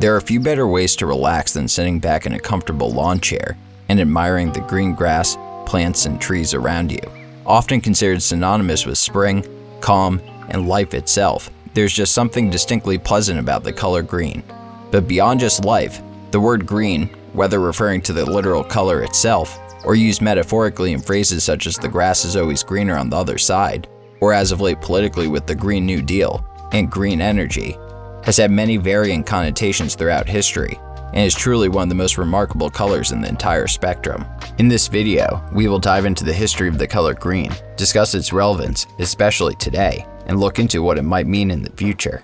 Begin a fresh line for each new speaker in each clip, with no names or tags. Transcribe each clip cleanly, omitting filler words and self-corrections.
There are few better ways to relax than sitting back in a comfortable lawn chair and admiring the green grass, plants, and trees around you. Often considered synonymous with spring, calm, and life itself, there's just something distinctly pleasant about the color green. But beyond just life, the word green, whether referring to the literal color itself, or used metaphorically in phrases such as "the grass is always greener on the other side," or as of late politically with the Green New Deal and green energy, has had many varying connotations throughout history, and is truly one of the most remarkable colors in the entire spectrum. In this video, we will dive into the history of the color green, discuss its relevance, especially today, and look into what it might mean in the future.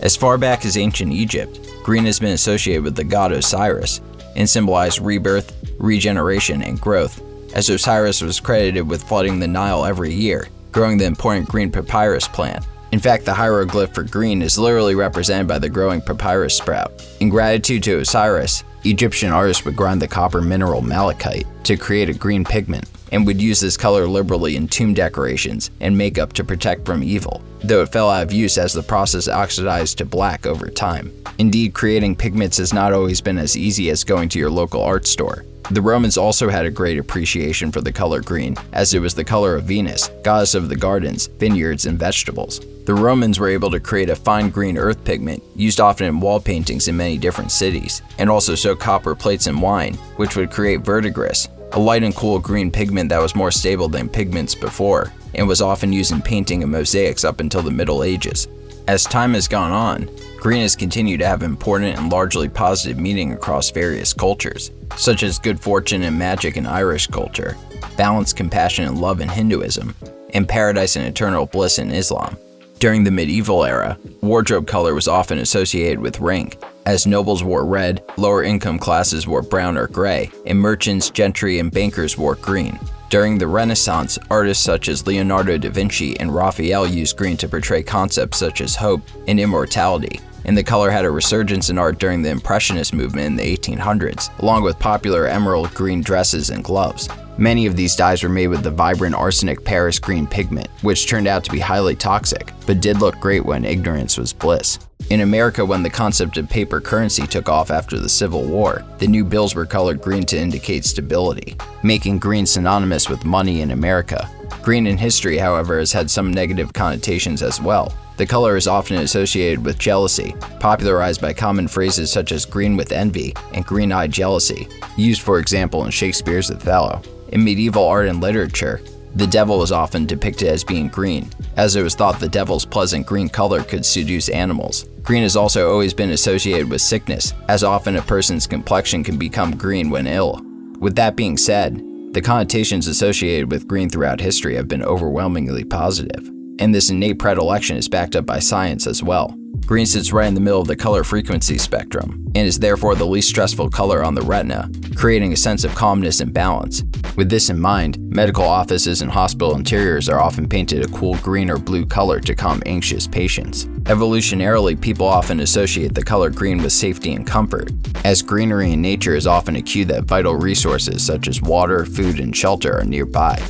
As far back as ancient Egypt, green has been associated with the god Osiris and symbolized rebirth, regeneration, and growth, as Osiris was credited with flooding the Nile every year, growing the important green papyrus plant. In fact, the hieroglyph for green is literally represented by the growing papyrus sprout. In gratitude to Osiris, Egyptian artists would grind the copper mineral malachite to create a green pigment, and would use this color liberally in tomb decorations and makeup to protect from evil, though it fell out of use as the process oxidized to black over time. Indeed, creating pigments has not always been as easy as going to your local art store. The Romans also had a great appreciation for the color green, as it was the color of Venus, goddess of the gardens, vineyards, and vegetables. The Romans were able to create a fine green earth pigment, used often in wall paintings in many different cities, and also soak copper plates in wine, which would create verdigris, a light and cool green pigment that was more stable than pigments before, and was often used in painting and mosaics up until the Middle Ages. As time has gone on, green has continued to have important and largely positive meaning across various cultures, such as good fortune and magic in Irish culture, balance, compassion, and love in Hinduism, and paradise and eternal bliss in Islam. During the medieval era, wardrobe color was often associated with rank, as nobles wore red, lower income classes wore brown or gray, and merchants, gentry, and bankers wore green. During the Renaissance, artists such as Leonardo da Vinci and Raphael used green to portray concepts such as hope and immortality, and the color had a resurgence in art during the Impressionist movement in the 1800s, along with popular emerald green dresses and gloves. Many of these dyes were made with the vibrant arsenic Paris green pigment, which turned out to be highly toxic, but did look great when ignorance was bliss. In America, when the concept of paper currency took off after the Civil War, the new bills were colored green to indicate stability, making green synonymous with money in America. Green in history, however, has had some negative connotations as well. The color is often associated with jealousy, popularized by common phrases such as green with envy and green-eyed jealousy, used for example in Shakespeare's Othello. In medieval art and literature, the devil was often depicted as being green, as it was thought the devil's pleasant green color could seduce animals. Green has also always been associated with sickness, as often a person's complexion can become green when ill. With that being said, the connotations associated with green throughout history have been overwhelmingly positive, and this innate predilection is backed up by science as well. Green sits right in the middle of the color frequency spectrum, and is therefore the least stressful color on the retina, creating a sense of calmness and balance. With this in mind, medical offices and hospital interiors are often painted a cool green or blue color to calm anxious patients. Evolutionarily, people often associate the color green with safety and comfort, as greenery in nature is often a cue that vital resources such as water, food, and shelter are nearby.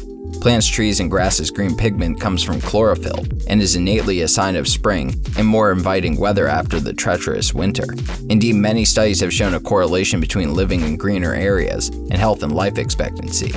Plants, trees, and grasses' green pigment comes from chlorophyll and is innately a sign of spring and more inviting weather after the treacherous winter. Indeed, many studies have shown a correlation between living in greener areas and health and life expectancy.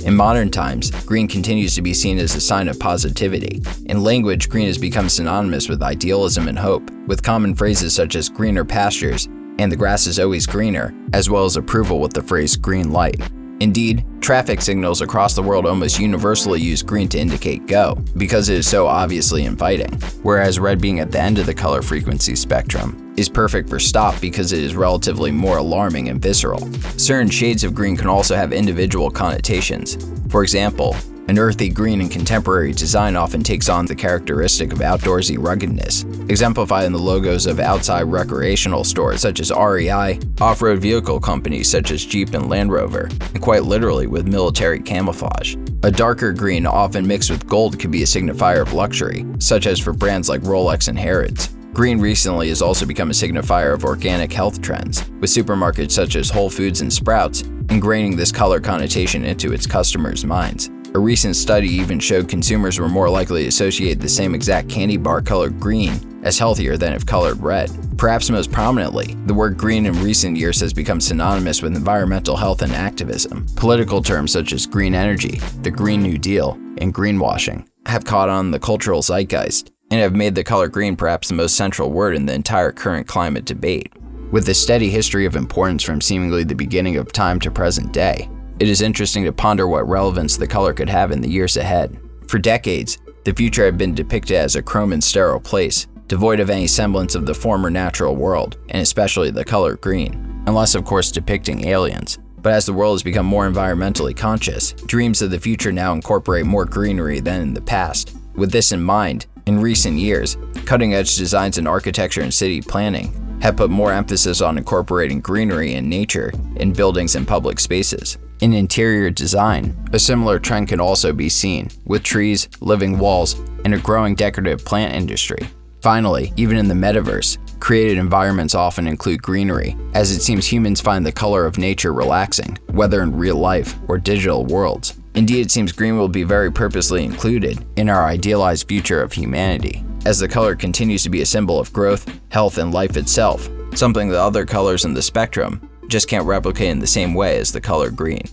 In modern times, green continues to be seen as a sign of positivity. In language, green has become synonymous with idealism and hope, with common phrases such as greener pastures and the grass is always greener, as well as approval with the phrase green light. Indeed, traffic signals across the world almost universally use green to indicate go, because it is so obviously inviting, whereas red, being at the end of the color frequency spectrum, is perfect for stop because it is relatively more alarming and visceral. Certain shades of green can also have individual connotations. For example, an earthy green in contemporary design often takes on the characteristic of outdoorsy ruggedness, exemplified in the logos of outside recreational stores such as REI, off-road vehicle companies such as Jeep and Land Rover, and quite literally with military camouflage. A darker green, often mixed with gold, could be a signifier of luxury, such as for brands like Rolex and Harrods. Green recently has also become a signifier of organic health trends, with supermarkets such as Whole Foods and Sprouts ingraining this color connotation into its customers' minds. A recent study even showed consumers were more likely to associate the same exact candy bar colored green as healthier than if colored red. Perhaps most prominently, the word green in recent years has become synonymous with environmental health and activism. Political terms such as green energy, the Green New Deal, and greenwashing have caught on the cultural zeitgeist and have made the color green perhaps the most central word in the entire current climate debate. With a steady history of importance from seemingly the beginning of time to present day, it is interesting to ponder what relevance the color could have in the years ahead. For decades, the future had been depicted as a chrome and sterile place, devoid of any semblance of the former natural world, and especially the color green, unless of course depicting aliens. But as the world has become more environmentally conscious, dreams of the future now incorporate more greenery than in the past. With this in mind, in recent years, cutting-edge designs in architecture and city planning have put more emphasis on incorporating greenery and nature in buildings and public spaces. In interior design, a similar trend can also be seen, with trees, living walls, and a growing decorative plant industry. Finally, even in the metaverse, created environments often include greenery, as it seems humans find the color of nature relaxing, whether in real life or digital worlds. Indeed, it seems green will be very purposely included in our idealized future of humanity, as the color continues to be a symbol of growth, health, and life itself, something that other colors in the spectrum just can't replicate in the same way as the color green.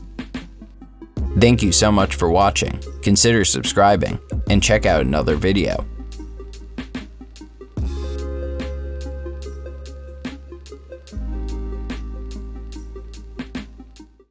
Thank you so much for watching. Consider subscribing and check out another video.